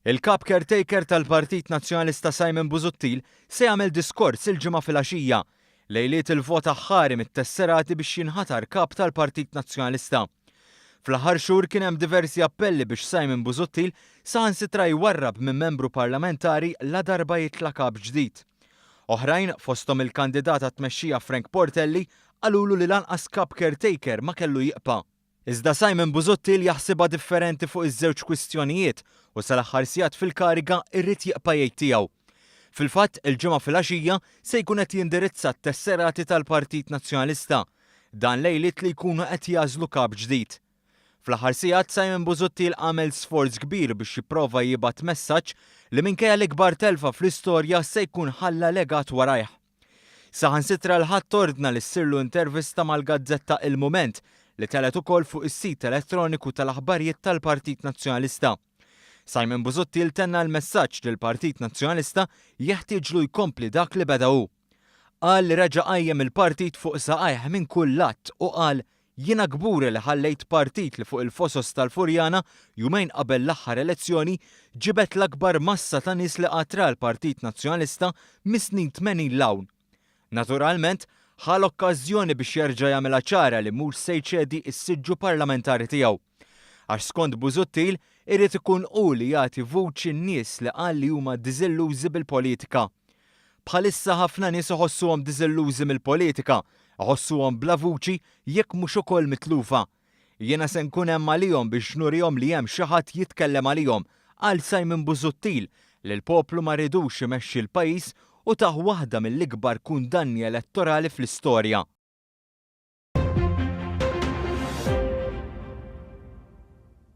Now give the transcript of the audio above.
Il-kap caretaker tal-Partit Nazzjonalista Simon Busuttil se jagħmel diskors il-ġimgħa filgħaxija lejliet il-vot aħħari mit-tesserati biex jinħatar kap tal-Partit Nazzjonalista. Fl-aħħar xhur kien hemm diversi appelli biex Simon Busuttil saħansitra jwarrab minn membru parlamentari la darba jitla kap ġdid. Oħrajn fosthom il-kandidat għat-tmexxija Frank Portelli qalulu li lanqas kap caretaker ma kellu jibqa'. Iżda Simon Busuttil jaħsibha differenti fuq iż-żewġ kwistjonijiet u sal-aħħar sigħat fil-kariga irrid jibqa' jgħid tiegħu. Fil-fatt, il-ġimgħa filgħaxija se jkun qed jindirizza t-tesserati tal-Partit Nazzjonalista, dan lejliet li jkunu qed jażlu kap ġdid. Fl-aħħar sigħat Simon Busuttil għamel sforz kbir biex jipprova jibgħat messaġġ li minkejja l-ikbar telfa fl-istorja se jkun ħalla legat warajh. Saħansitra l-ħadd ordna li ssirlu intervista mal-gazzetta Il-Mument li telet ukoll fuq is-sit elettroniku tal-aħbarijiet tal-Partit Nazzjonalista. Simon Busuttil tenna l-messaġġ li l-Partit Nazzjonalista jeħtieġlu jkompli dak li beda hu. Qal li reġa' qajjem il-partit fuq saqajh minn kull lat u qal jiena kburi li ħallejt partit li fuq il-fosos tal-Furjana jumejn qabel l-aħħar elezzjoni ġibet l-akbar massa ta' nies li qatra l-Partit Nazzjonalista mis-snin 80 l-hawn. Naturalment, ħal okkażjoni biex jerġa' jagħmilha ċara li mhux se jċedi s-siġġu parlamentari tiegħu. Għax skont Busuttil irid ikun hu li jagħti vuċi n-nies li qal li huma diżillużi bil-politika. Bħalissa ħafna nies iħossuhom diżillużi mill-politika, iħossuhom bla vuċi jekk mhux ukoll mitlufa. Jiena se nkun hemm għalihom biex nurihom li hemm xi ħadd jitkellem għalihom, qal Simon Busuttil li l-poplu ma ridux imexxi l-pajjiż u taħ waħda mill-ikbar kundanni elettorali fl-istorja.